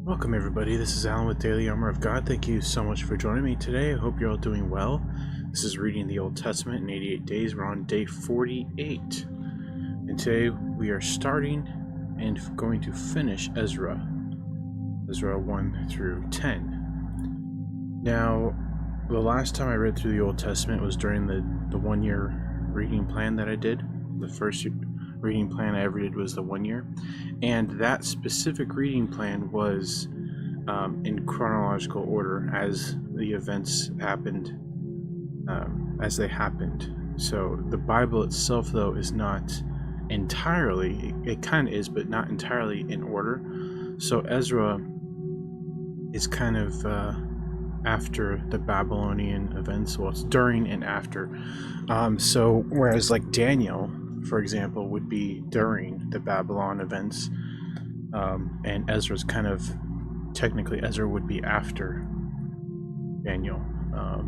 Welcome everybody, this is Alan with Daily Armor of God. Thank you so much for joining me today. I hope you're all doing well. This is Reading the Old Testament in 88 days. We're on day 48. And today we are starting and going to finish Ezra 1 through 10. Now, the last time I read through the Old Testament was during the 1 year reading plan that I did. The first reading plan I ever did was the 1 year, and that specific reading plan was in chronological order as the events happened, as they happened. So the Bible itself, though, is not entirely, it kind of is, but not entirely in order. So Ezra is kind of after the Babylonian events. Well, it's during and after. So whereas like Daniel, for example, would be during the Babylon events, and Ezra's kind of, technically Ezra would be after Daniel,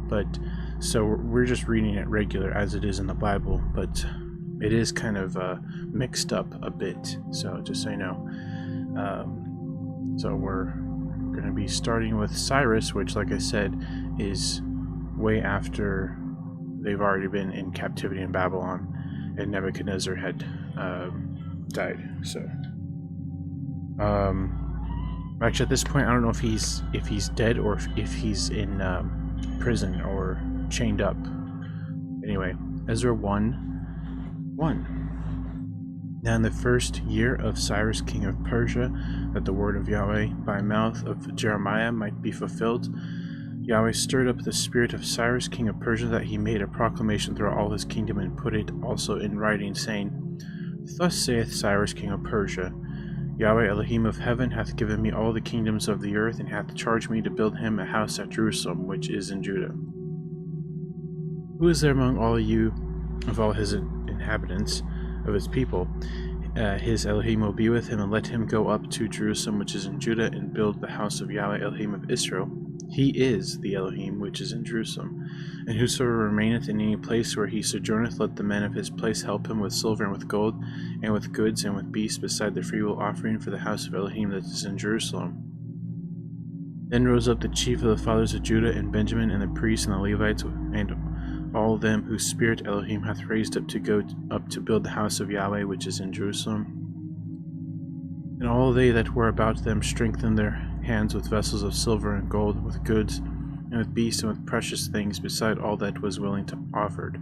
but so we're just reading it regular as it is in the Bible, but it is kind of mixed up a bit, so just so you know. So we're going to be starting with Cyrus, which, like I said, is way after they've already been in captivity in Babylon and Nebuchadnezzar had died. So actually at this point I don't know if he's dead or if he's in prison or chained up. Anyway, Ezra 1:1. Now in the first year of Cyrus king of Persia, that the word of Yahweh by mouth of Jeremiah might be fulfilled, Yahweh stirred up the spirit of Cyrus king of Persia, that he made a proclamation throughout all his kingdom, and put it also in writing, saying, Thus saith Cyrus king of Persia, Yahweh Elohim of heaven hath given me all the kingdoms of the earth, and hath charged me to build him a house at Jerusalem, which is in Judah. Who is there among all you, of all his inhabitants, of his people? His Elohim will be with him, and let him go up to Jerusalem, which is in Judah, and build the house of Yahweh Elohim of Israel. He is the Elohim which is in Jerusalem. And whosoever remaineth in any place where he sojourneth, let the men of his place help him with silver and with gold, and with goods and with beasts, beside the freewill offering for the house of Elohim that is in Jerusalem. Then rose up the chief of the fathers of Judah and Benjamin, and the priests and the Levites, and all them whose spirit Elohim hath raised up to go up to build the house of Yahweh which is in Jerusalem. And all they that were about them strengthened their hands with vessels of silver and gold, with goods, and with beasts, and with precious things, beside all that was willing to offered.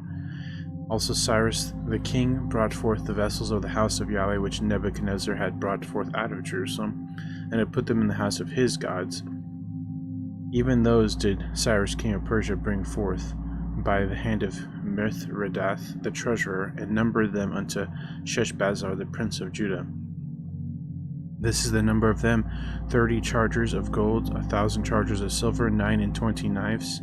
Also Cyrus the king brought forth the vessels of the house of Yahweh, which Nebuchadnezzar had brought forth out of Jerusalem, and had put them in the house of his gods. Even those did Cyrus king of Persia bring forth by the hand of Mithredath the treasurer, and numbered them unto Sheshbazzar the prince of Judah. This is the number of them: 30 chargers of gold, 1,000 chargers of silver, 29 knives,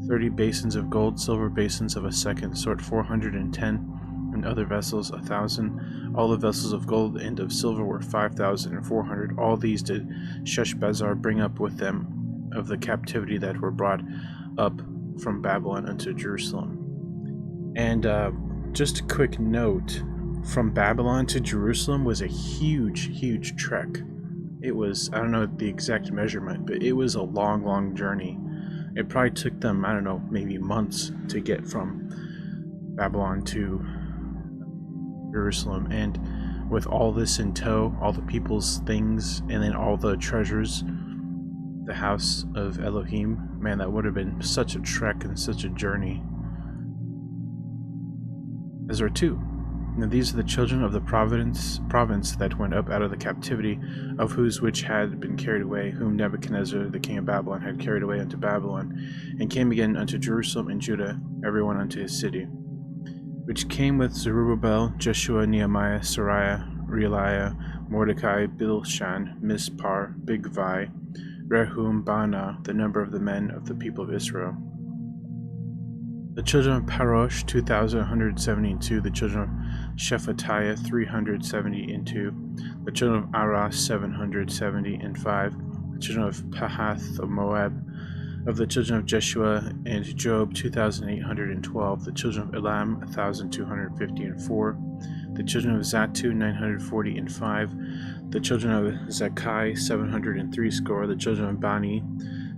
30 basins of gold, silver basins of a second sort, 410, and other vessels 1,000. All the vessels of gold and of silver were 5,400. All these did Sheshbazzar bring up with them of the captivity that were brought up from Babylon unto Jerusalem. And just a quick note, from Babylon to Jerusalem was a huge trek. It was, I don't know the exact measurement, but it was a long journey. It probably took them, I don't know, maybe months to get from Babylon to Jerusalem. And with all this in tow, all the people's things, and then all the treasures, the house of Elohim, man, that would have been such a trek and such a journey. Ezra 2. Now these are the children of the province that went up out of the captivity, of whose which had been carried away, whom Nebuchadnezzar the king of Babylon had carried away unto Babylon, and came again unto Jerusalem and Judah, everyone unto his city. Which came with Zerubbabel, Jeshua, Nehemiah, Sariah, Realiah, Mordecai, Bilshan, Mispar, Bigvai, Rehum, Baanah, the number of the men of the people of Israel. The children of Parosh, 2,172. The children of Shephatiah, 372. The children of Aras, 775. The children of Pahath of Moab. Of the children of Jeshua and Job, 2,812. The children of Elam, 1,254. The children of Zatu, 945. The children of Zakai, 703. The children of Bani,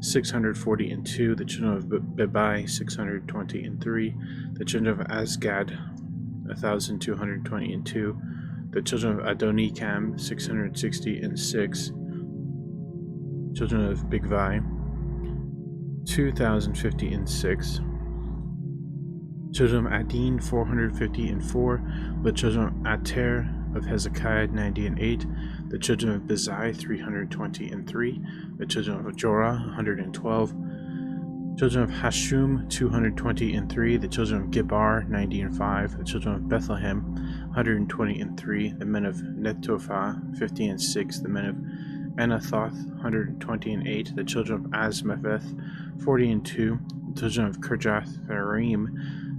642. The children of Bebai, 623. The children of Asgad, 1222. The children of Adonikam, 666. Children of Bigvai, 2056. Children of Adin, 454. The children of Ater of Hezekiah, 98. The children of Bezai, 323. The children of Jorah, 112. Children of Hashum, 223. The children of Gibar, 90. The children of Bethlehem, 120. The men of Netophah, 50. The men of Anathoth, 128. The children of Azmaveth, 40. The children of Kirjath-Jearim,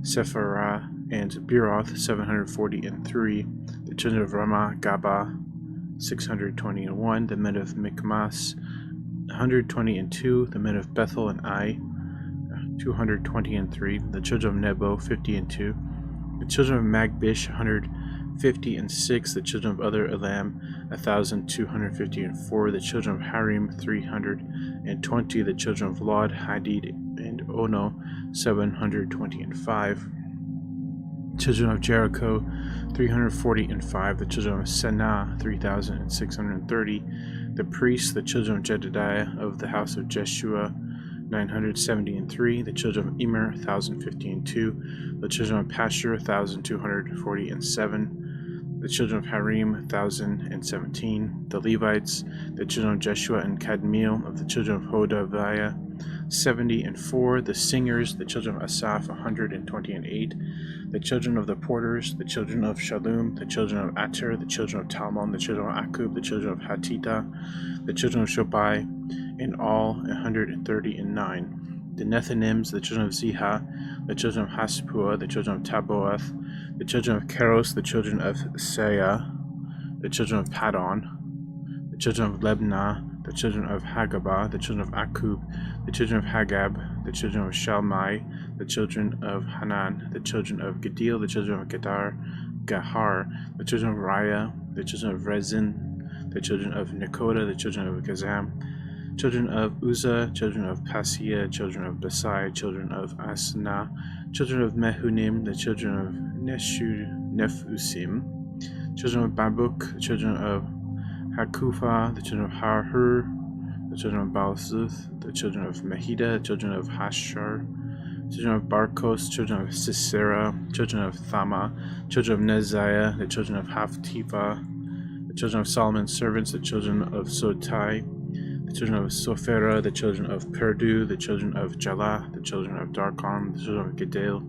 Sephirah, and Beeroth, 743. The children of Ramah Gaba, 621. The men of Michmas, 122. The men of Bethel and Ai, 223. The children of Nebo, 50. The children of Magbish, 156. The children of other Elam, 1,254. The children of Harim, 320. The children of Lod, Hadid, and Ono, 725. Children of Jericho, 345. The children of Senah, 3,630. The priests, the children of Jedediah of the house of Jeshua, 973. The children of Immer, 1,052. The children of Pashur, 1,247. The children of Harim, 1,017. The Levites, the children of Jeshua and Kadmiel of the children of Hodaviah, 70. The singers, the children of Asaph, 128. The children of the porters, the children of Shallum, the children of Ater, the children of Talmon, the children of Akub, the children of Hatita, the children of Shobai, in all 139. The Nethinims, the children of Ziha, the children of Haspua, the children of Taboath, the children of Keros, the children of Seah, the children of Padon, the children of Lebna, the children of Hagabah, the children of Akub, the children of Hagab, the children of Shalmai, the children of Hanan, the children of Gedil, the children of Gahar, the children of Raya, the children of Rezin, the children of Nekoda, the children of Gazam, children of Uzzah, children of Paseah, children of Besai, children of Asna, children of Mehunim, the children of Nephusim, children of Babuk, children of Hakufa, the children of Harhur, the children of Balzuth, the children of Mehida, the children of Hashar, children of Barkos, children of Sisera, children of Thama, children of Neziah, the children of Haftifa, the children of Solomon's servants, the children of Sotai, the children of Sophera, the children of Perdu, the children of Jalah, the children of Darkon, the children of Gedal,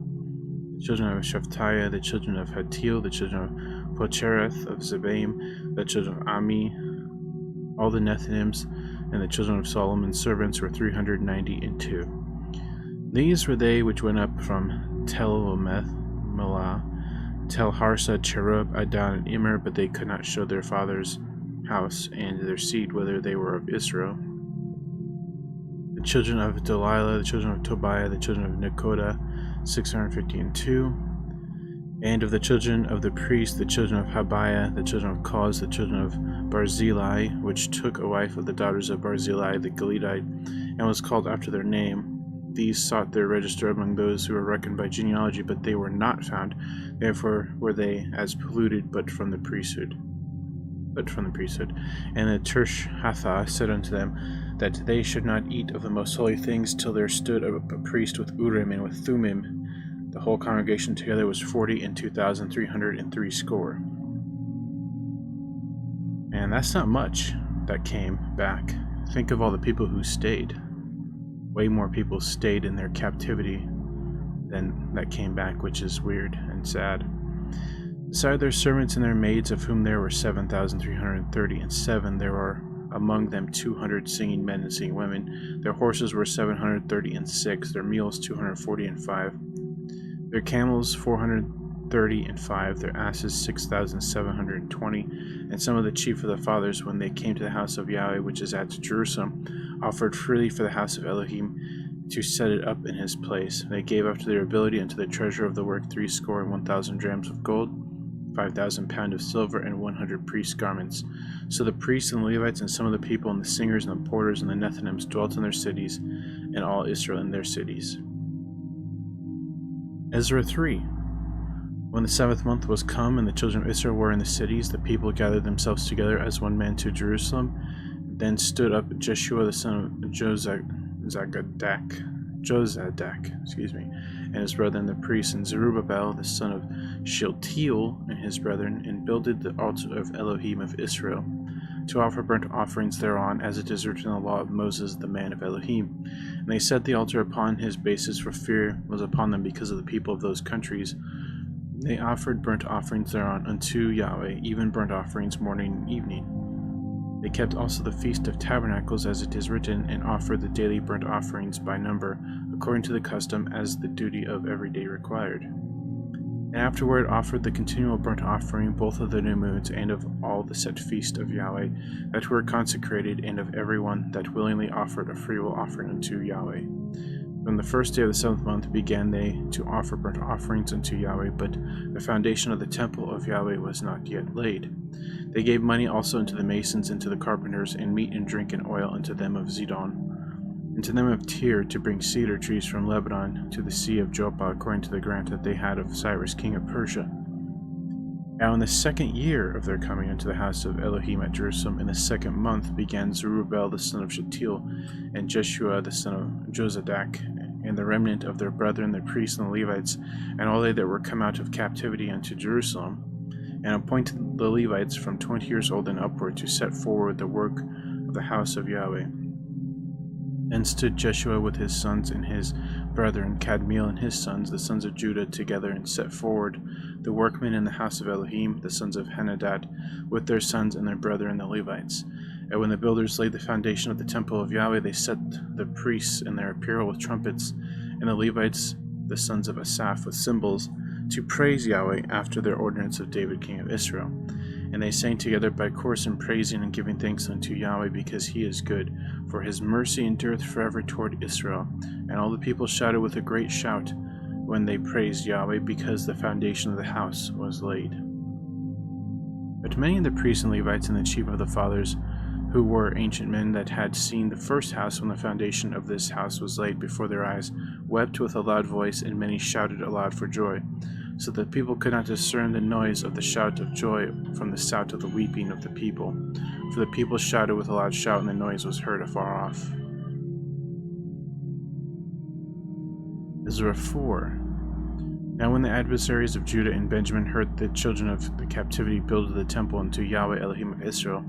the children of Shephatiah, the children of Hatil, the children of Pochereth of Zebaim, the children of Ami, all the Nethinims, and the children of Solomon's servants were 392. These were they which went up from Telometh, Melah, Tel-Harsa, Cherub, Adon, and Immer, but they could not show their father's house and their seed whether they were of Israel. The children of Delilah, the children of Tobiah, the children of Nekoda, 652. And of the children of the priests, the children of Habiah, the children of Koz, the children of Barzillai, which took a wife of the daughters of Barzillai the Gileadite, and was called after their name. These sought their register among those who were reckoned by genealogy, but they were not found. Therefore were they as polluted, but from the priesthood. And the Tirshatha said unto them, that they should not eat of the most holy things till there stood up a priest with Urim and with Thummim. The whole congregation together was 42,303 score. And that's not much that came back. Think of all the people who stayed. Way more people stayed in their captivity than that came back, which is weird and sad. Beside their servants and their maids, of whom there were 7,330, and there were among them 200 singing men and singing women. Their horses were 736, their mules 245, their camels 435, their asses 6,720. And some of the chief of the fathers, when they came to the house of Yahweh, which is at Jerusalem, offered freely for the house of Elohim to set it up in his place. They gave after their ability unto the treasure of the work 1,000 drams of gold, 5,000 pounds of silver, and 100 priests' garments. So the priests and the Levites and some of the people and the singers and the porters and the Nethinims dwelt in their cities, and all Israel in their cities. Ezra 3. When the 7th month was come, and the children of Israel were in the cities, the people gathered themselves together as one man to Jerusalem. Then stood up Jeshua the son of Jozadak, and his brethren the priests, and Zerubbabel the son of Shealtiel and his brethren, and builded the altar of Elohim of Israel, to offer burnt offerings thereon, as it is written in the law of Moses the man of Elohim. And they set the altar upon his bases, for fear was upon them because of the people of those countries. They offered burnt offerings thereon unto Yahweh, even burnt offerings morning and evening. They kept also the Feast of Tabernacles, as it is written, and offered the daily burnt offerings by number, according to the custom, as the duty of every day required. And afterward offered the continual burnt offering, both of the new moons, and of all the set feast of Yahweh that were consecrated, and of every one that willingly offered a freewill offering unto Yahweh. From the first day of the 7th month began they to offer burnt offerings unto Yahweh, but the foundation of the temple of Yahweh was not yet laid. They gave money also unto the masons and to the carpenters, and meat and drink and oil unto them of Zidon, and to them of Tyre, to bring cedar trees from Lebanon to the sea of Joppa, according to the grant that they had of Cyrus king of Persia. Now in the 2nd year of their coming into the house of Elohim at Jerusalem, in the 2nd month, began Zerubbabel the son of Shealtiel, and Jeshua the son of Jozadak, and the remnant of their brethren the priests and the Levites, and all they that were come out of captivity unto Jerusalem, and appointed the Levites from 20 years old and upward to set forward the work of the house of Yahweh. Then stood Jeshua with his sons and his brethren, Kadmiel and his sons, the sons of Judah, together, and set forward the workmen in the house of Elohim, the sons of Henadad, with their sons and their brethren the Levites. And when the builders laid the foundation of the temple of Yahweh, they set the priests in their apparel with trumpets, and the Levites, the sons of Asaph, with cymbals, to praise Yahweh after their ordinance of David king of Israel. And they sang together by course in praising and giving thanks unto Yahweh, because he is good, for his mercy endureth forever toward Israel. And all the people shouted with a great shout when they praised Yahweh, because the foundation of the house was laid. But many of the priests and Levites and the chief of the fathers, who were ancient men that had seen the first house when the foundation of this house was laid before their eyes, wept with a loud voice, and many shouted aloud for joy, so that people could not discern the noise of the shout of joy from the sound of the weeping of the people. For the people shouted with a loud shout, and the noise was heard afar off. Ezra 4. Now when the adversaries of Judah and Benjamin heard the children of the captivity builded the temple unto Yahweh Elohim of Israel,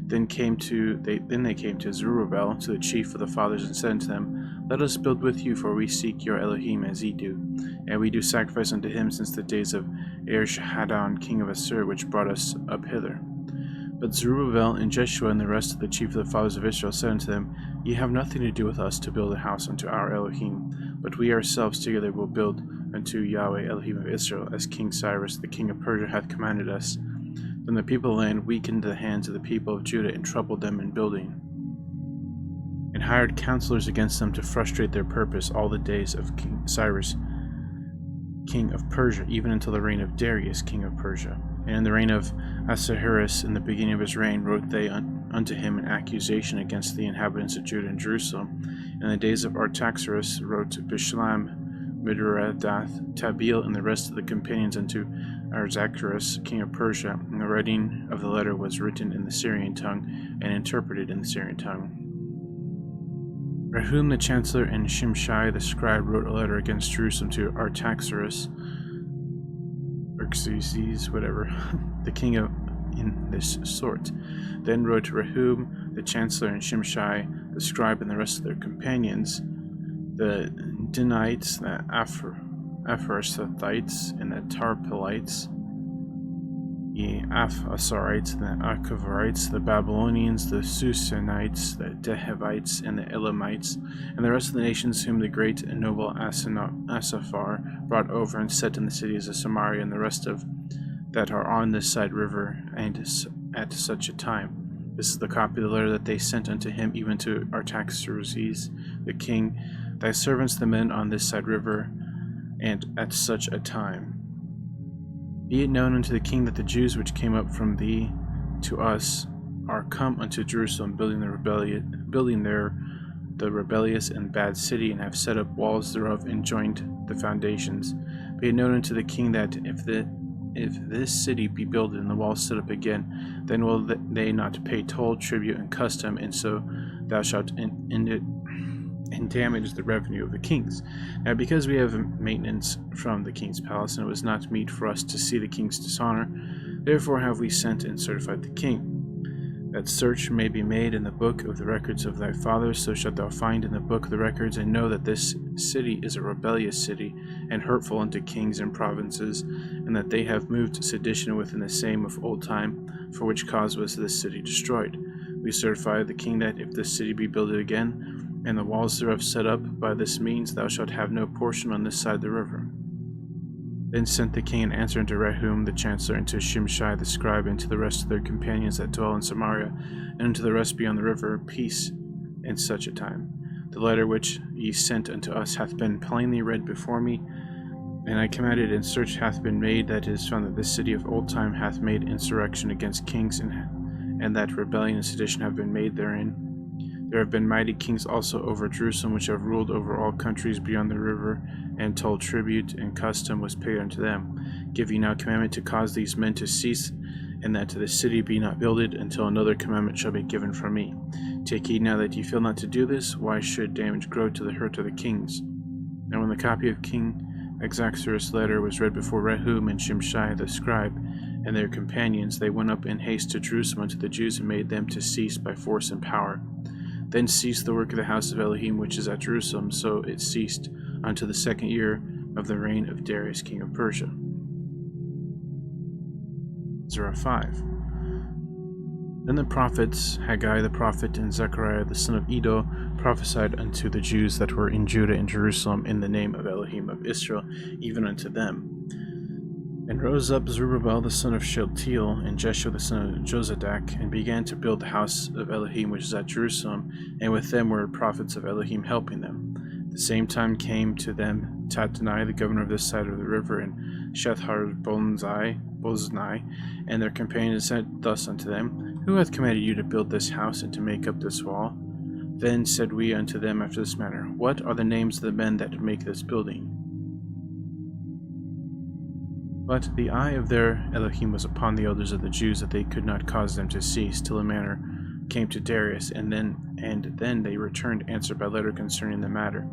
then they came to Zerubbabel, to the chief of the fathers, and said unto them, Let us build with you, for we seek your Elohim as ye do, and we do sacrifice unto him since the days of Esarhaddon king of Assur, which brought us up hither. But Zerubbabel and Jeshua and the rest of the chief of the fathers of Israel said unto them, Ye have nothing to do with us to build a house unto our Elohim, but we ourselves together will build unto Yahweh Elohim of Israel, as King Cyrus the king of Persia hath commanded us. Then the people of the land weakened the hands of the people of Judah, and troubled them in building, and hired counselors against them to frustrate their purpose all the days of King Cyrus king of Persia, even until the reign of Darius king of Persia. And in the reign of Ahasuerus, in the beginning of his reign, wrote they unto him an accusation against the inhabitants of Judah and Jerusalem. And in the days of Artaxerxes wrote Bishlam, Midradath, Tabeel, and the rest of the companions unto Artaxerxes king of Persia. And the writing of the letter was written in the Syrian tongue, and interpreted in the Syrian tongue. Rehum the chancellor and Shimshai the scribe wrote a letter against Jerusalem to Artaxerxes, the king of in this sort. Then wrote Rehum the chancellor and Shimshai the scribe and the rest of their companions, the Dinites, the Apharathites, and the Tarpelites, the Aphasarites, the Akavarites, the Babylonians, the Susanites, the Dehavites, and the Elamites, and the rest of the nations whom the great and noble Asaphar brought over and set in the cities of Samaria, and the rest of that are on this side river, and at such a time. This is the copy of the letter that they sent unto him, even to Artaxerxes the king, thy servants the men on this side river, and at such a time. Be it known unto the king that the Jews which came up from thee to us are come unto Jerusalem, building there the rebellious and bad city, and have set up walls thereof, and joined the foundations. Be it known unto the king that if this city be builded and the walls set up again, then will they not pay toll, tribute, and custom, and so thou shalt end it and damage the revenue of the kings. Now because we have maintenance from the king's palace, and it was not meet for us to see the king's dishonor, therefore have we sent and certified the king, that search may be made in the book of the records of thy fathers, so shalt thou find in the book of the records, and know that this city is a rebellious city, and hurtful unto kings and provinces, and that they have moved sedition within the same of old time, for which cause was this city destroyed. We certify the king that if this city be builded again, and the walls thereof set up by this means, thou shalt have no portion on this side the river. Then sent the king an answer unto Rehum the chancellor, and to Shimshai the scribe, and to the rest of their companions that dwell in Samaria, and unto the rest beyond the river, peace in such a time. The letter which ye sent unto us hath been plainly read before me, and I commanded, and search hath been made, that it is found that this city of old time hath made insurrection against kings, and that rebellion and sedition have been made therein. There have been mighty kings also over Jerusalem, which have ruled over all countries beyond the river, and toll tribute and custom was paid unto them. Give ye now commandment to cause these men to cease, and that the city be not builded, until another commandment shall be given from me. Take heed now that ye fail not to do this. Why should damage grow to the hurt of the kings? Now when the copy of King Artaxerxes' letter was read before Rehum and Shimshai the scribe and their companions, they went up in haste to Jerusalem unto the Jews, and made them to cease by force and power. Then ceased the work of the house of Elohim which is at Jerusalem, so it ceased unto the 2nd year of the reign of Darius king of Persia. Ezra 5. Then the prophets Haggai the prophet and Zechariah the son of Iddo prophesied unto the Jews that were in Judah and Jerusalem in the name of Elohim of Israel, even unto them. And rose up Zerubbabel the son of Shealtiel, and Jeshua the son of Jozadak, and began to build the house of Elohim which is at Jerusalem, and with them were prophets of Elohim helping them. At the same time came to them Tattenai, the governor of this side of the river, and Boznai, and their companions said thus unto them, Who hath commanded you to build this house, and to make up this wall? Then said we unto them after this manner, What are the names of the men that make this building? But the eye of their Elohim was upon the elders of the Jews, that they could not cause them to cease, till a matter came to Darius, and then they returned answer by letter concerning the matter.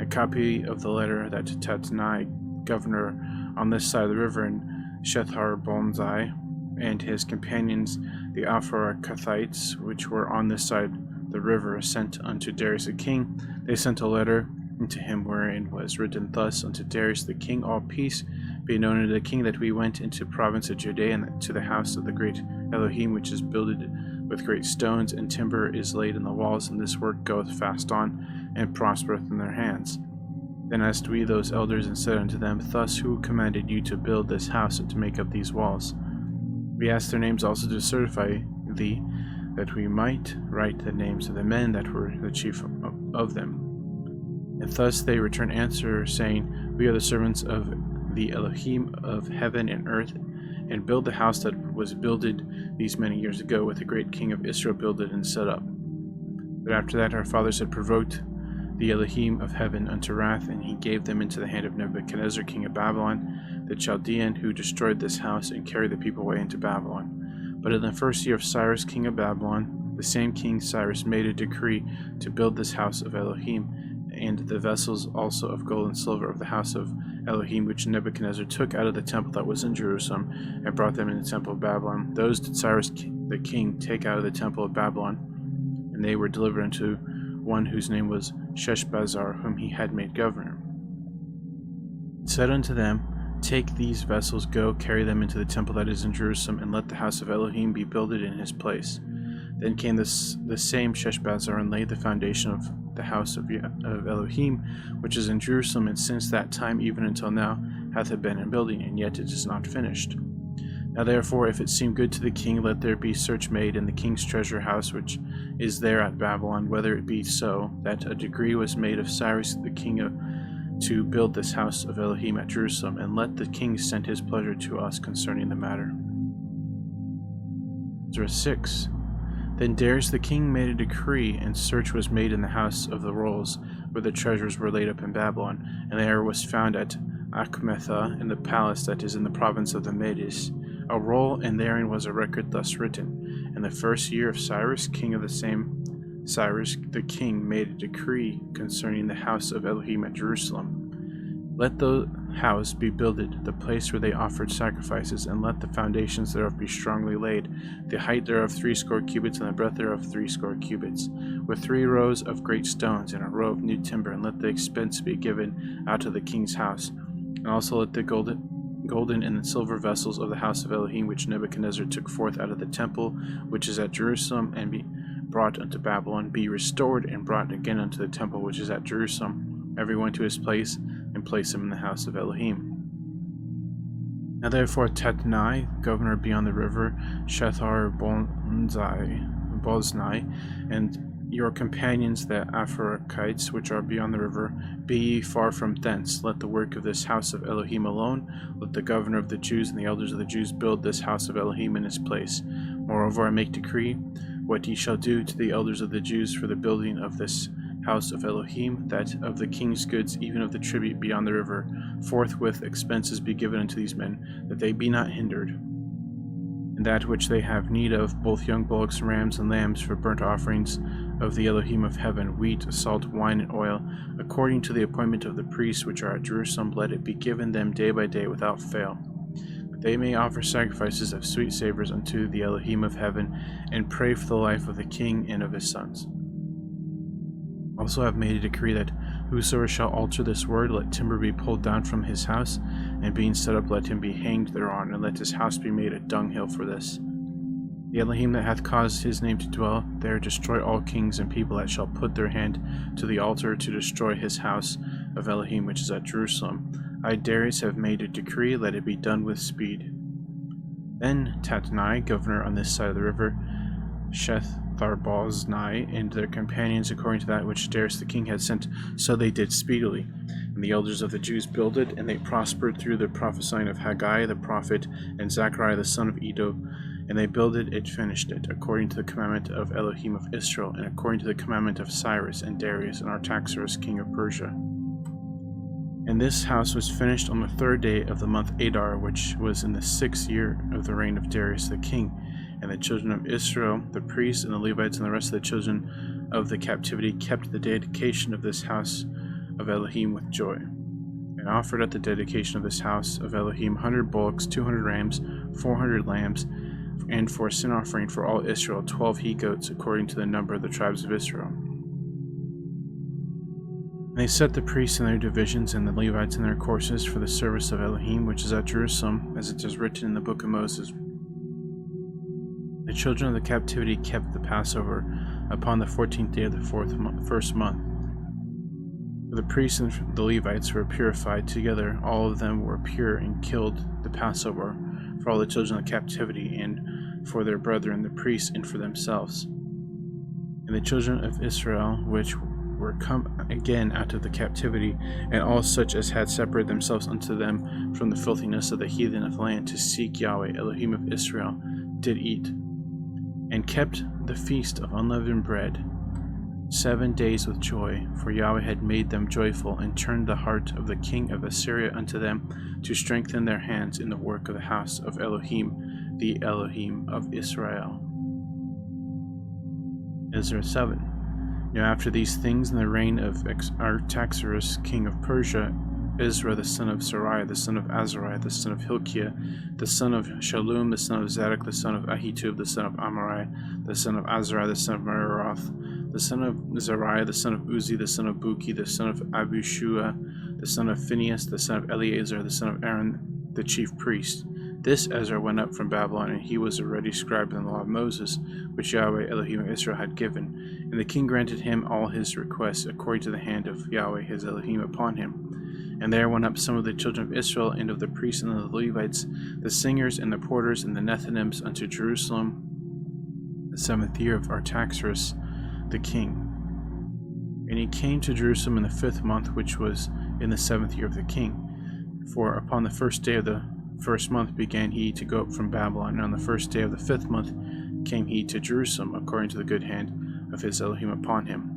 A copy of the letter that Tattenai, governor on this side of the river, and Shethar-Bonzai, and his companions, the Apharakathites, which were on this side the river, sent unto Darius the king. They sent a letter unto him, wherein was written thus: Unto Darius the king, all peace. Be known unto the king that we went into the province of Judea, and to the house of the great Elohim, which is builded with great stones, and timber is laid in the walls, and this work goeth fast on, and prospereth in their hands. Then asked we those elders, and said unto them, Thus who commanded you to build this house, and to make up these walls? We asked their names also to certify thee, that we might write the names of the men that were the chief of them. And thus they returned answer, saying, We are the servants of the Elohim of heaven and earth, and build the house that was builded these many years ago, with the great king of Israel builded and set up. But after that our fathers had provoked the Elohim of heaven unto wrath, and he gave them into the hand of Nebuchadnezzar king of Babylon, the Chaldean, who destroyed this house and carried the people away into Babylon. But in the 1st year of Cyrus king of Babylon, the same king Cyrus made a decree to build this house of Elohim, and the vessels also of gold and silver of the house of Elohim, which Nebuchadnezzar took out of the temple that was in Jerusalem, and brought them in the temple of Babylon. Those did Cyrus the king take out of the temple of Babylon, and they were delivered unto one whose name was Sheshbazzar, whom he had made governor. He said unto them, Take these vessels, go, carry them into the temple that is in Jerusalem, and let the house of Elohim be builded in his place. Then came the same Sheshbazzar, and laid the foundation of the house of Elohim, which is in Jerusalem, and since that time even until now hath it been in building, and yet it is not finished. Now therefore, if it seem good to the king, let there be search made in the king's treasure house which is there at Babylon, whether it be so, that a decree was made of Cyrus the king to build this house of Elohim at Jerusalem, and let the king send his pleasure to us concerning the matter. Ezra 6. Then Darius the king made a decree, and search was made in the house of the rolls, where the treasures were laid up in Babylon, and there was found at Achmetha in the palace that is in the province of the Medes a roll, and therein was a record thus written: In the first year of Cyrus, king of the same Cyrus the king made a decree concerning the house of Elohim at Jerusalem. Let the house be builded, the place where they offered sacrifices, and let the foundations thereof be strongly laid, the height thereof 80 cubits, and the breadth thereof 80 cubits, with 3 rows of great stones, and a row of new timber, and let the expense be given out of the king's house. And also let the golden and silver vessels of the house of Elohim, which Nebuchadnezzar took forth out of the temple, which is at Jerusalem, and be brought unto Babylon, be restored and brought again unto the temple which is at Jerusalem, every one to his place, and place him in the house of Elohim. Now therefore Tatnai, governor beyond the river, Boznai, and your companions the Aphorakites, which are beyond the river, be ye far from thence. Let the work of this house of Elohim alone. Let the governor of the Jews and the elders of the Jews build this house of Elohim in his place. Moreover, I make decree what ye shall do to the elders of the Jews for the building of this house of Elohim, that of the king's goods, even of the tribute beyond the river, forthwith expenses be given unto these men, that they be not hindered. And that which they have need of, both young bullocks, rams, and lambs for burnt offerings of the Elohim of heaven, wheat, salt, wine, and oil, according to the appointment of the priests which are at Jerusalem, let it be given them day by day without fail. But they may offer sacrifices of sweet savors unto the Elohim of heaven, and pray for the life of the king and of his sons. Also I have made a decree that whosoever shall alter this word, let timber be pulled down from his house, and being set up, let him be hanged thereon, and let his house be made a dunghill for this. The Elohim that hath caused his name to dwell there, destroy all kings and people that shall put their hand to the altar to destroy his house of Elohim which is at Jerusalem. I, Darius, have made a decree, let it be done with speed. Then Tatnai, governor on this side of the river, Shethar-boznai, and their companions, according to that which Darius the king had sent, so they did speedily. And the elders of the Jews builded, and they prospered through the prophesying of Haggai the prophet, and Zechariah the son of Iddo. And they builded it, finished it, according to the commandment of Elohim of Israel, and according to the commandment of Cyrus and Darius and Artaxerxes king of Persia. And this house was finished on the 3rd day of the month Adar, which was in the 6th year of the reign of Darius the king. And the children of Israel, the priests and the Levites and the rest of the children of the captivity, kept the dedication of this house of Elohim with joy, and offered at the dedication of this house of Elohim 100 bullocks, 200 rams, 400 lambs, and for a sin offering for all Israel 12 he-goats, according to the number of the tribes of Israel. And they set the priests in their divisions and the Levites in their courses for the service of Elohim, which is at Jerusalem, as it is written in the book of Moses. The children of the captivity kept the Passover upon the 14th day of the first month. The priests and the Levites were purified together. All of them were pure, and killed the Passover for all the children of the captivity, and for their brethren the priests, and for themselves. And the children of Israel, which were come again out of the captivity, and all such as had separated themselves unto them from the filthiness of the heathen of the land, to seek Yahweh, Elohim of Israel, did eat, and kept the feast of unleavened bread 7 days with joy, for Yahweh had made them joyful, and turned the heart of the king of Assyria unto them, to strengthen their hands in the work of the house of Elohim, the Elohim of Israel. Ezra 7. Now after these things, in the reign of Artaxerxes king of Persia, Ezra the son of Sariah, the son of Azariah, the son of Hilkiah, the son of Shallum, the son of Zadok, the son of Ahitub, the son of Amariah, the son of Azariah, the son of Meroth, the son of Zariah, the son of Uzi, the son of Buki, the son of Abishua, the son of Phinehas, the son of Eleazar, the son of Aaron, the chief priest. This Ezra went up from Babylon, and he was already scribe in the law of Moses, which Yahweh Elohim of Israel had given. And the king granted him all his requests, according to the hand of Yahweh his Elohim upon him. And there went up some of the children of Israel, and of the priests and of the Levites, the singers and the porters and the Nethinims, unto Jerusalem, the 7th year of Artaxerxes the king. And he came to Jerusalem in the 5th month, which was in the 7th year of the king. For upon the first day of the first month began he to go up from Babylon, and on the first day of the 5th month came he to Jerusalem, according to the good hand of his Elohim upon him.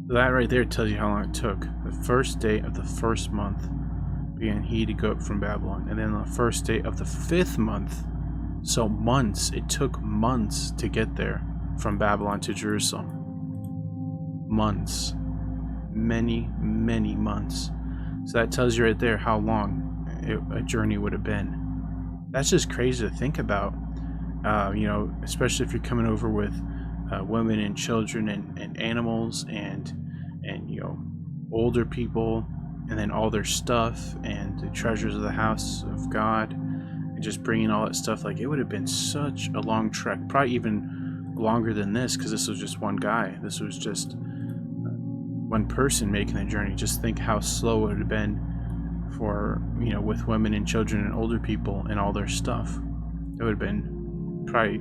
So that right there tells you how long it took. The first day of the first month began he to go up from Babylon, and then on the first day of the 5th month, so months, it took months to get there from Babylon to Jerusalem. Months. Many, many months. So that tells you right there how long a journey would have been. That's just crazy to think about, especially if you're coming over with women and children and animals and older people, and then all their stuff and the treasures of the house of God, and just bringing all that stuff. Like, it would have been such a long trek, probably even longer than this, because this was just one guy. This was just one person making the journey. Just think how slow it would have been for, with women and children and older people and all their stuff. It would have been probably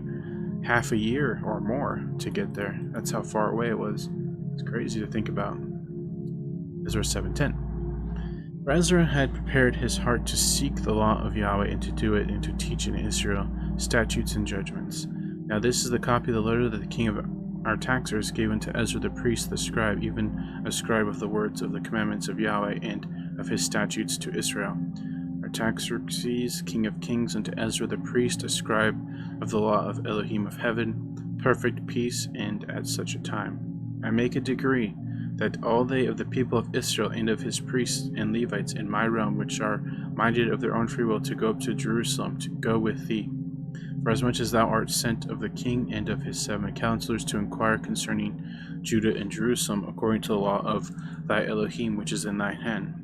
half a year or more to get there. That's how far away it was. It's crazy to think about. Ezra 7:10. For Ezra had prepared his heart to seek the law of Yahweh and to do it, and to teach in Israel statutes and judgments. Now this is the copy of the letter that the king of Artaxerxes gave unto Ezra the priest, the scribe, even a scribe of the words of the commandments of Yahweh and of his statutes to Israel. Artaxerxes, king of kings, unto Ezra the priest, a scribe of the law of Elohim of heaven, perfect peace, and at such a time. I make a decree that all they of the people of Israel and of his priests and Levites in my realm, which are minded of their own free will to go up to Jerusalem, to go with thee. For as much as thou art sent of the king and of his 7 counselors to inquire concerning Judah and Jerusalem, according to the law of thy Elohim which is in thine hand,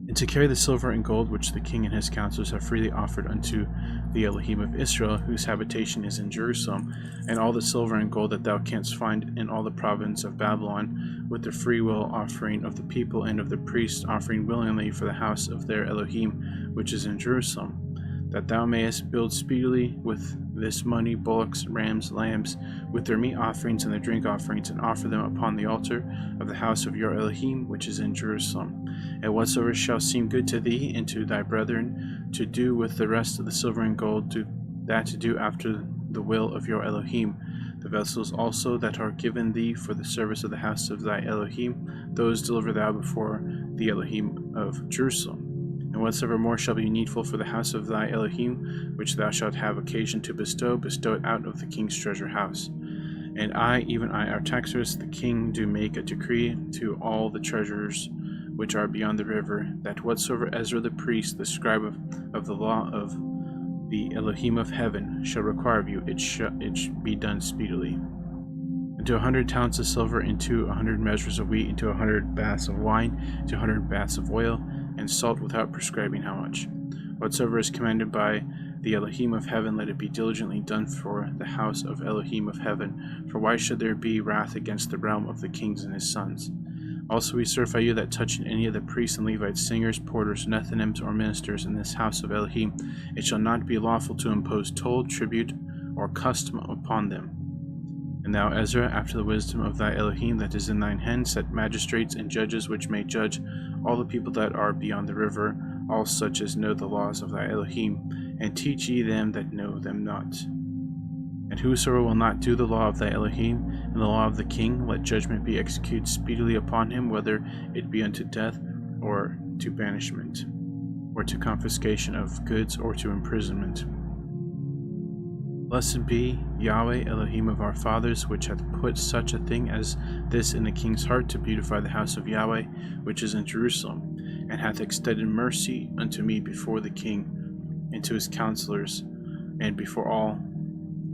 and to carry the silver and gold which the king and his counselors have freely offered unto the Elohim of Israel, whose habitation is in Jerusalem, and all the silver and gold that thou canst find in all the province of Babylon, with the free will offering of the people and of the priests offering willingly for the house of their Elohim which is in Jerusalem, that thou mayest build speedily with this money bullocks, rams, lambs, with their meat offerings and their drink offerings, and offer them upon the altar of the house of your Elohim which is in Jerusalem. And whatsoever shall seem good to thee and to thy brethren to do with the rest of the silver and gold, do that to do after the will of your Elohim. The vessels also that are given thee for the service of the house of thy Elohim, those deliver thou before the Elohim of Jerusalem. And whatsoever more shall be needful for the house of thy Elohim, which thou shalt have occasion to bestow, bestow it out of the king's treasure house. And I, even I, Artaxerxes the king, do make a decree to all the treasurers which are beyond the river, that whatsoever Ezra the priest, the scribe of the law of the Elohim of heaven, shall require of you, it should be done speedily. Into 100 talents of silver, into 100 measures of wheat, into 100 baths of wine, into 100 baths of oil, and salt, without prescribing how much. Whatsoever is commanded by the Elohim of heaven, let it be diligently done for the house of Elohim of heaven. For why should there be wrath against the realm of the kings and his sons? Also we certify you that touching any of the priests and Levites, singers, porters, Nethinims, or ministers in this house of Elohim, it shall not be lawful to impose toll, tribute, or custom upon them. And thou, Ezra, after the wisdom of thy Elohim that is in thine hand, set magistrates and judges which may judge all the people that are beyond the river, all such as know the laws of thy Elohim, and teach ye them that know them not. And whosoever will not do the law of thy Elohim and the law of the king, let judgment be executed speedily upon him, whether it be unto death, or to banishment, or to confiscation of goods, or to imprisonment. Blessed be Yahweh Elohim of our fathers, which hath put such a thing as this in the king's heart, to beautify the house of Yahweh which is in Jerusalem, and hath extended mercy unto me before the king, and to his counselors, and before all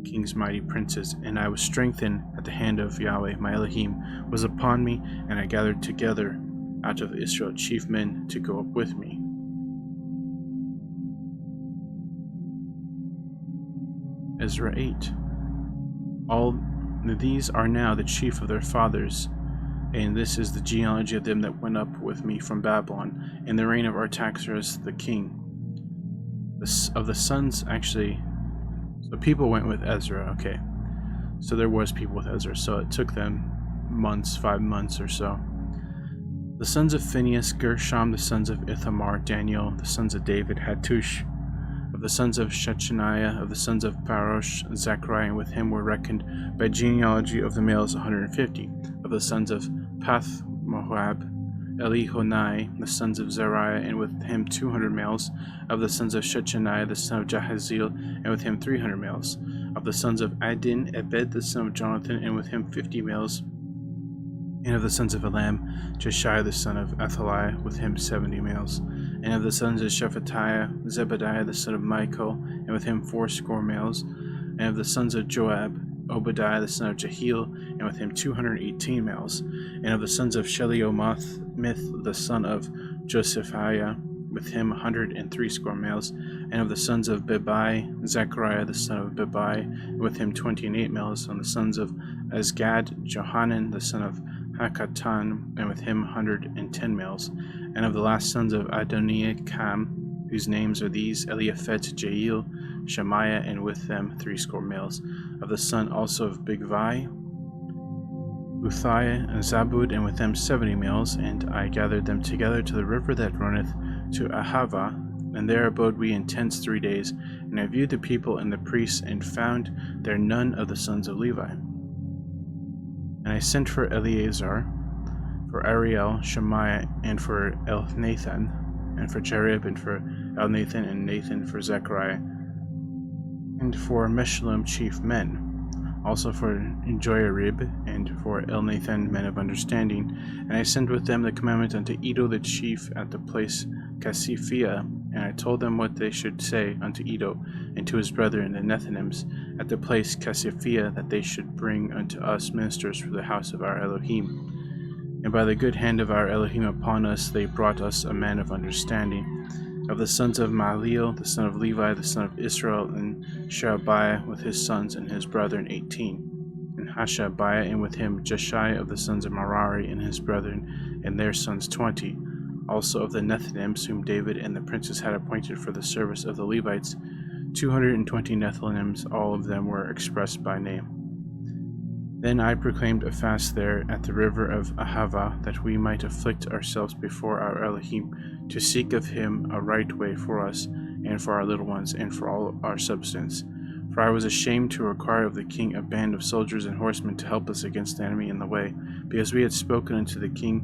king's mighty princes. And I was strengthened at the hand of Yahweh, my Elohim was upon me, and I gathered together out of Israel chief men to go up with me. Ezra 8. All these are now the chief of their fathers, and this is the genealogy of them that went up with me from Babylon in the reign of Artaxerxes the king. Of the sons, actually, so people went with Ezra, okay. So there was people with Ezra, so it took them months, 5 months or so. The sons of Phinehas, Gershom. The sons of Ithamar, Daniel. The sons of David, Hattush. Of the sons of Shechaniah, of the sons of Parosh, Zechariah, and with him were reckoned by genealogy of the males 150. Of the sons of Path-Moab, Elihonai, the sons of Zariah, and with him 200 males. Of the sons of Shechaniah, the son of Jahaziel, and with him 300 males. Of the sons of Adin, Ebed, the son of Jonathan, and with him 50 males. And of the sons of Elam, Jeshaiah, the son of Athaliah, with him 70 males. And of the sons of Shephatiah, Zebadiah, the son of Michael, and with him 80 males. And of the sons of Joab, Obadiah, the son of Jehiel, and with him 218 males. And of the sons of Sheliomoth, the son of Josephiah, with him 180 males. And of the sons of Bebai, Zechariah, the son of Bebai, and with him 28 males. And the sons of Azgad, Johanan, the son of Hakatan, and with him 110 males. And of the last sons of Adoniakam, whose names are these: Eliaphet, Jael, Shemaiah, and with them 80 males. Of the son also of Bigvai, Uthiah, and Zabud, and with them 70 males. And I gathered them together to the river that runneth to Ahava, and there abode we in tents 3 days. And I viewed the people and the priests, and found there none of the sons of Levi. And I sent for Eleazar, for Ariel, Shemaiah, and for Elnathan, and for Jarib, and for Elnathan, and Nathan, for Zechariah, and for Meshullam chief men, also for Joiarib, and for Elnathan men of understanding. And I sent with them the commandment unto Iddo the chief at the place Casiphia, and I told them what they should say unto Iddo and to his brethren the Nethinims at the place Casiphia, that they should bring unto us ministers for the house of our Elohim. And by the good hand of our Elohim upon us, they brought us a man of understanding. Of the sons of Mahliel, the son of Levi, the son of Israel, and Sherebiah with his sons and his brethren 18. And Hashabiah, and with him Jeshaiah of the sons of Merari and his brethren, and their sons 20. Also of the Nethinims, whom David and the princes had appointed for the service of the Levites, 220 Nethinims, all of them were expressed by name. Then I proclaimed a fast there at the river of Ahava, that we might afflict ourselves before our Elohim, to seek of him a right way for us, and for our little ones, and for all our substance. For I was ashamed to require of the king a band of soldiers and horsemen to help us against the enemy in the way, because we had spoken unto the king,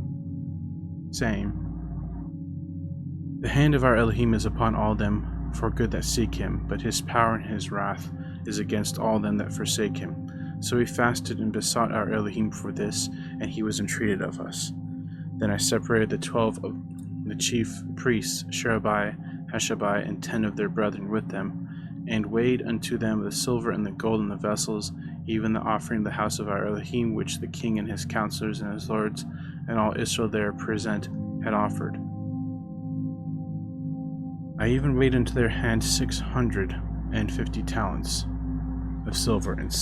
saying, The hand of our Elohim is upon all them for good that seek him, but his power and his wrath is against all them that forsake him. So we fasted and besought our Elohim for this, and he was entreated of us. Then I separated the 12 of the chief priests, Sherebiah, Hashabiah, and 10 of their brethren with them, and weighed unto them the silver and the gold and the vessels, even the offering of the house of our Elohim, which the king and his counselors and his lords, and all Israel there present had offered. I even weighed into their hand 650 talents of silver, and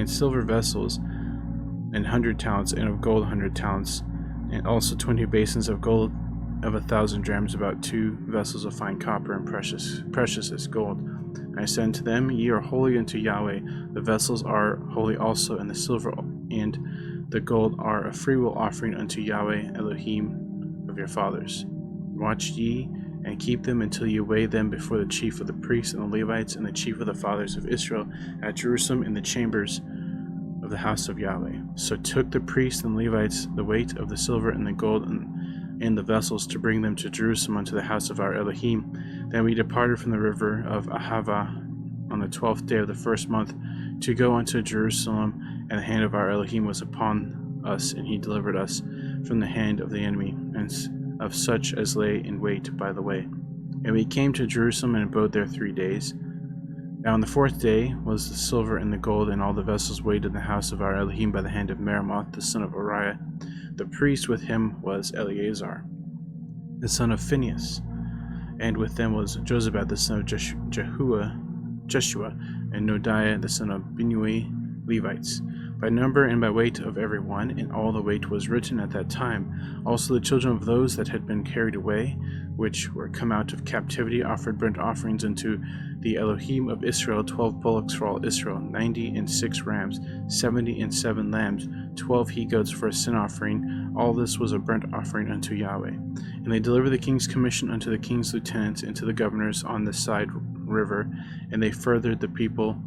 silver vessels, and 100 talents, and of gold 100 talents, and also 20 basins of gold of 1,000 drams, about 2 vessels of fine copper, and precious as gold. And I said unto them, Ye are holy unto Yahweh, the vessels are holy also, and the silver and the gold are a freewill offering unto Yahweh Elohim of your fathers. Watch ye and keep them until you weigh them before the chief of the priests and the Levites and the chief of the fathers of Israel at Jerusalem in the chambers of the house of Yahweh. So took the priests and Levites the weight of the silver and the gold and the vessels to bring them to Jerusalem unto the house of our Elohim. Then we departed from the river of Ahava on the 12th day of the first month to go unto Jerusalem, and the hand of our Elohim was upon us, and he delivered us from the hand of the enemy, and of such as lay in wait by the way. And we came to Jerusalem and abode there 3 days. Now on the 4th day was the silver and the gold and all the vessels weighed in the house of our Elohim by the hand of Meremoth the son of Uriah. The priest with him was Eleazar, the son of Phinehas, and with them was Jozabad the son of Jeshua, and Nodiah the son of Binnui, Levites. by number and by weight of every one, and all the weight was written at that time. Also the children of those that had been carried away, which were come out of captivity, offered burnt offerings unto the Elohim of Israel, 12 bullocks for all Israel, 96 rams, 77 lambs, 12 he-goats for a sin offering. All this was a burnt offering unto Yahweh. And they delivered the king's commission unto the king's lieutenants and to the governors on the side river, and they furthered the people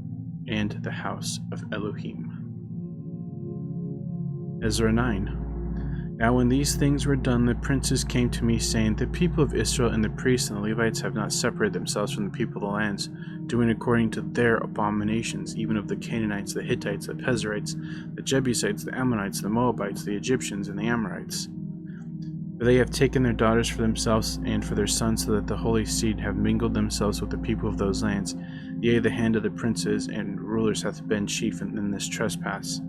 and the house of Elohim. Ezra 9. Now when these things were done, the princes came to me, saying, The people of Israel and the priests and the Levites have not separated themselves from the people of the lands, doing according to their abominations, even of the Canaanites, the Hittites, the Perizzites, the Jebusites, the Ammonites, the Moabites, the Egyptians, and the Amorites. For they have taken their daughters for themselves and for their sons, so that the holy seed have mingled themselves with the people of those lands. Yea, the hand of the princes and rulers hath been chief in this trespass.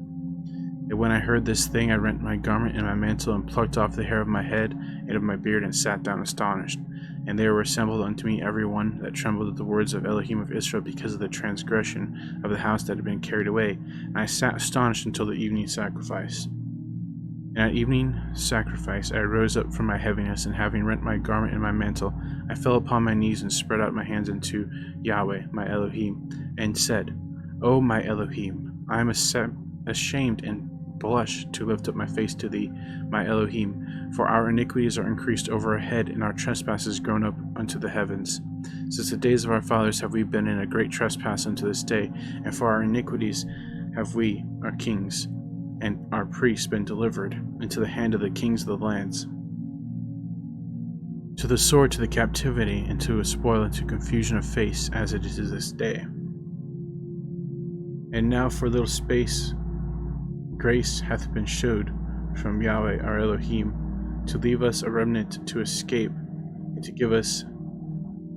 And when I heard this thing, I rent my garment and my mantle, and plucked off the hair of my head and of my beard, and sat down astonished. And there were assembled unto me every one that trembled at the words of Elohim of Israel, because of the transgression of the house that had been carried away. And I sat astonished until the evening sacrifice. And at evening sacrifice I rose up from my heaviness, and having rent my garment and my mantle, I fell upon my knees, and spread out my hands unto Yahweh my Elohim, and said, O my Elohim, I am ashamed and blush to lift up my face to thee, my Elohim, for our iniquities are increased over our head, and our trespasses grown up unto the heavens. Since the days of our fathers have we been in a great trespass unto this day, and for our iniquities have we, our kings, and our priests been delivered into the hand of the kings of the lands, to the sword, to the captivity, and to a spoil, and to confusion of face, as it is this day. And now for a little space grace hath been showed from Yahweh our Elohim, to leave us a remnant to escape, and to give us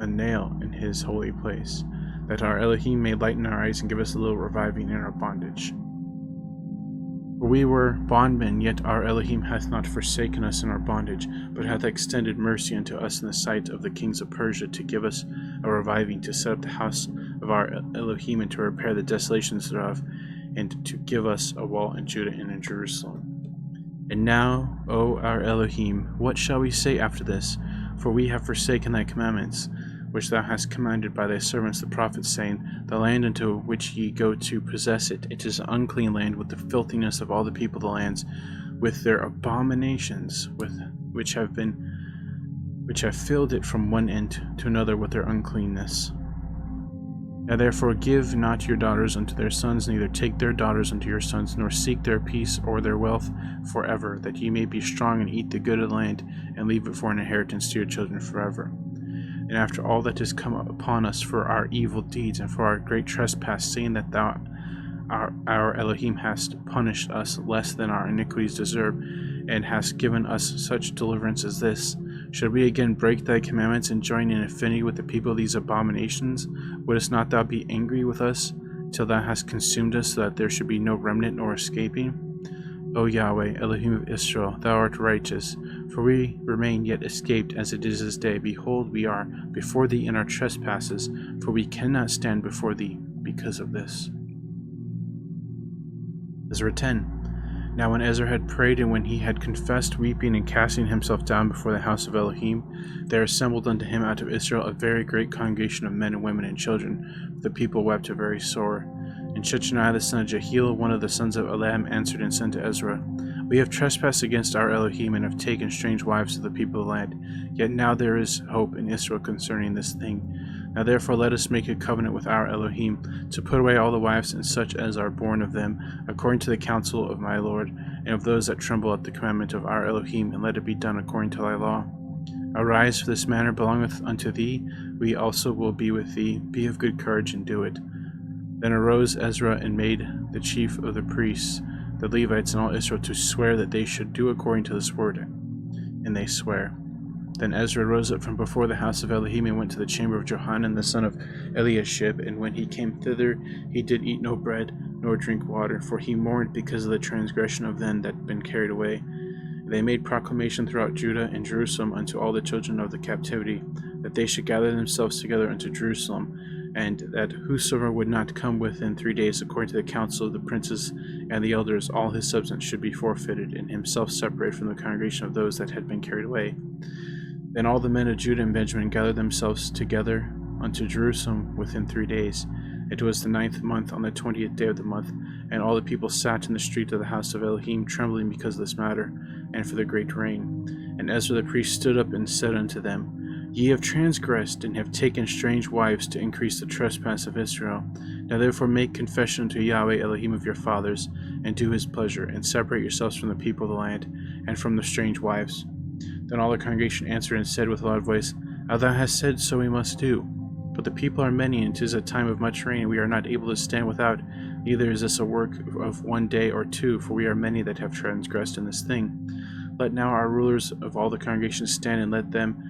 a nail in his holy place, that our Elohim may lighten our eyes and give us a little reviving in our bondage. For we were bondmen, yet our Elohim hath not forsaken us in our bondage, but hath extended mercy unto us in the sight of the kings of Persia, to give us a reviving, to set up the house of our Elohim, and to repair the desolations thereof, and to give us a wall in Judah and in Jerusalem. And now, O our Elohim, what shall we say after this? For we have forsaken thy commandments, which thou hast commanded by thy servants the prophets, saying, The land into which ye go to possess it, it is an unclean land, with the filthiness of all the people of the lands, with their abominations, which have filled it from one end to another with their uncleanness. Now therefore give not your daughters unto their sons, neither take their daughters unto your sons, nor seek their peace or their wealth forever, that ye may be strong and eat the good of the land, and leave it for an inheritance to your children forever. And after all that is come upon us for our evil deeds and for our great trespass, seeing that thou, our Elohim, hast punished us less than our iniquities deserve, and hast given us such deliverance as this, should we again break thy commandments and join in affinity with the people of these abominations? Wouldst not thou be angry with us, till thou hast consumed us, so that there should be no remnant nor escaping? O Yahweh, Elohim of Israel, thou art righteous, for we remain yet escaped as it is this day. Behold, we are before thee in our trespasses, for we cannot stand before thee because of this. Ezra 10. Now when Ezra had prayed, and when he had confessed, weeping and casting himself down before the house of Elohim, there assembled unto him out of Israel a very great congregation of men and women and children. The people wept very sore. And Shechaniah the son of Jehiel, one of the sons of Elam, answered and said to Ezra, We have trespassed against our Elohim, and have taken strange wives of the people of the land. Yet now there is hope in Israel concerning this thing. Now therefore let us make a covenant with our Elohim, to put away all the wives and such as are born of them, according to the counsel of my Lord, and of those that tremble at the commandment of our Elohim, and let it be done according to thy law. Arise, for this matter belongeth unto thee, we also will be with thee. Be of good courage, and do it. Then arose Ezra, and made the chief of the priests, the Levites, and all Israel to swear that they should do according to this word. And they swear. Then Ezra rose up from before the house of Elohim, and went to the chamber of Johanan the son of Eliashib. And when he came thither, he did eat no bread, nor drink water, for he mourned because of the transgression of them that had been carried away. And they made proclamation throughout Judah and Jerusalem unto all the children of the captivity, that they should gather themselves together unto Jerusalem, and that whosoever would not come within 3 days according to the counsel of the princes and the elders, all his substance should be forfeited, and himself separated from the congregation of those that had been carried away. Then all the men of Judah and Benjamin gathered themselves together unto Jerusalem within 3 days. It was the 9th month, on the 20th day of the month, and all the people sat in the street of the house of Elohim, trembling because of this matter, and for the great rain. And Ezra the priest stood up and said unto them, Ye have transgressed, and have taken strange wives to increase the trespass of Israel. Now therefore make confession unto Yahweh Elohim of your fathers, and do his pleasure, and separate yourselves from the people of the land, and from the strange wives. Then all the congregation answered and said with a loud voice, As thou hast said, so we must do. But the people are many, and 'tis a time of much rain, and we are not able to stand without, neither is this a work of 1 day or 2, for we are many that have transgressed in this thing. Let now our rulers of all the congregation stand, and let them,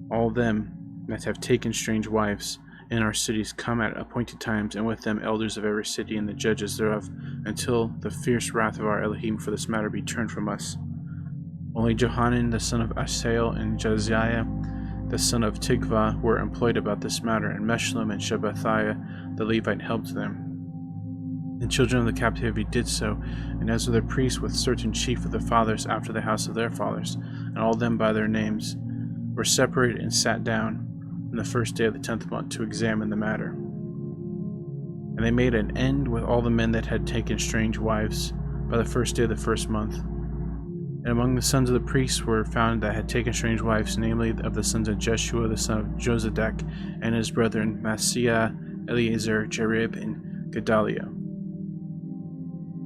all them that have taken strange wives in our cities, come at appointed times, and with them elders of every city and the judges thereof, until the fierce wrath of our Elohim for this matter be turned from us. Only Johanan the son of Asael and Josiah the son of Tikvah were employed about this matter, and Meshullam and Shabbathiah the Levite helped them. The children of the captivity did so, and Ezra the priest with certain chief of the fathers after the house of their fathers, and all them by their names, were separated and sat down on the first day of the 10th month to examine the matter. And they made an end with all the men that had taken strange wives by the first day of the first month. And among the sons of the priests were found that had taken strange wives, namely of the sons of Jeshua the son of Jozadak, and his brethren Maaseiah, Eleazar, Jerib, and Gedaliah.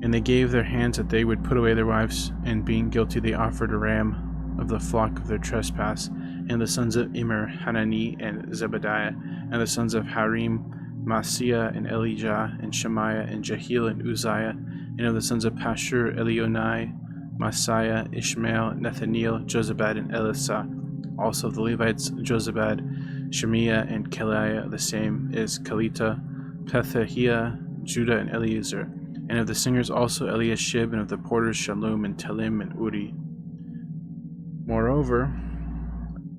And they gave their hands that they would put away their wives, and being guilty they offered a ram of the flock of their trespass. And the sons of Immer, Hanani, and Zebadiah, and the sons of Harim, Maaseiah, and Elijah, and Shemaiah, and Jehiel, and Uzziah, and of the sons of Pashur, Elionai, Maaseiah, Ishmael, Nethaniel, Jozabad, and Elisah. Also of the Levites, Jozabad, Shemiah, and Keliah, the same is Kelita, Pethahiah, Judah, and Eleazar. And of the singers also Eliashib, and of the porters Shallum, and Telem, and Uri. Moreover,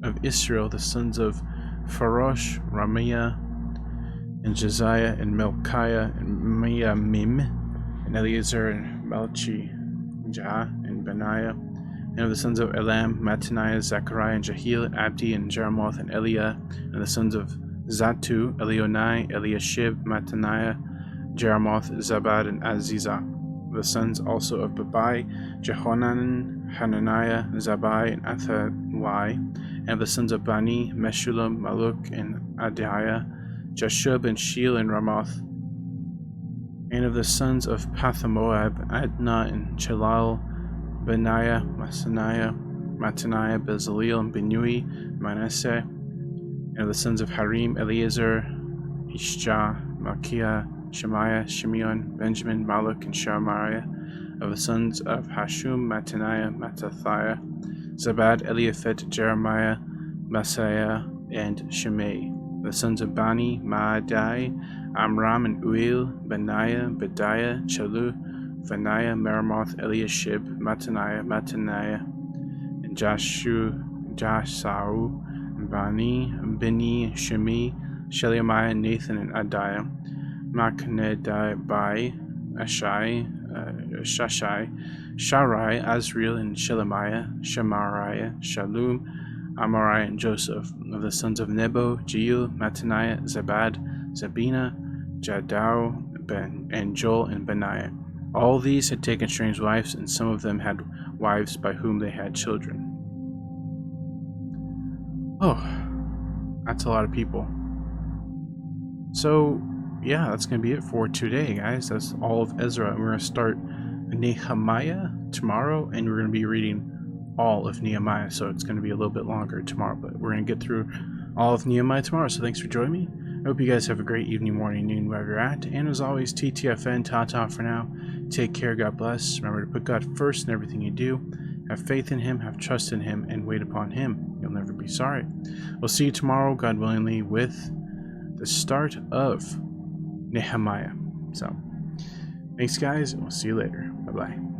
of Israel, the sons of Pharosh, Ramiah, and Josiah, and Melchiah, and Miyamim, and Eleazar, and Malchijah, and Benaiah, and of the sons of Elam, Mattaniah, Zechariah, and Jehiel, and Abdi, and Jeremoth, and Eliah, and the sons of Zatu, Elionai, Eliashib, Mattaniah, Jeremoth, Zabad, and Azizah. The sons also of Babai, Jehohanan, Hananiah, Zabai, and Athaliah, and of the sons of Bani, Meshullam, Maluk, and Adiah, Jashub, and Sheel, and Ramoth. And of the sons of Pathamoab, Adnah, and Chelal, Benaiah, Mattaniah, Bezaleel, and Binui, Manasseh. And of the sons of Harim, Eleazar, Ishjah, Malchiah, Shemaiah, Shimeon, Benjamin, Maluk, and Shamariah. Of the sons of Hashum, Mattaniah, Mattathiah, Zabad, Eliaphet, Jeremiah, Maaseiah, and Shimei. The sons of Bani, Maadai, Amram, and Uil, Benaiah, Bediah, Chalu, Vaniah, Meremoth, Eliashib, Mattaniah, and Jasau, Bani, Bini, Shimi, Shelemiah, Nathan, and Adiah, Machnedai, Ashai, Shashai, Sharai, Azriel, and Shelemiah, Shemariah, Shalum, Amariah, and Joseph. Of the sons of Nebo, Jeiel, Mattaniah, Zabad, Zabina, Jadau, and Joel, and Benaiah. All these had taken strange wives, and some of them had wives by whom they had children. Oh, that's a lot of people. So, yeah, that's going to be it for today, guys. That's all of Ezra. And we're going to start Nehemiah tomorrow, and we're going to be reading all of Nehemiah. So it's going to be a little bit longer tomorrow, but we're going to get through all of Nehemiah tomorrow. So thanks for joining me. I hope you guys have a great evening, morning, noon, wherever you're at. And as always, TTFN, ta-ta for now. Take care, God bless. Remember to put God first in everything you do. Have faith in Him, have trust in Him, and wait upon Him. You'll never be sorry. We'll see you tomorrow, God willingly, with the start of Nehemiah. So, thanks guys, and we'll see you later. Bye-bye.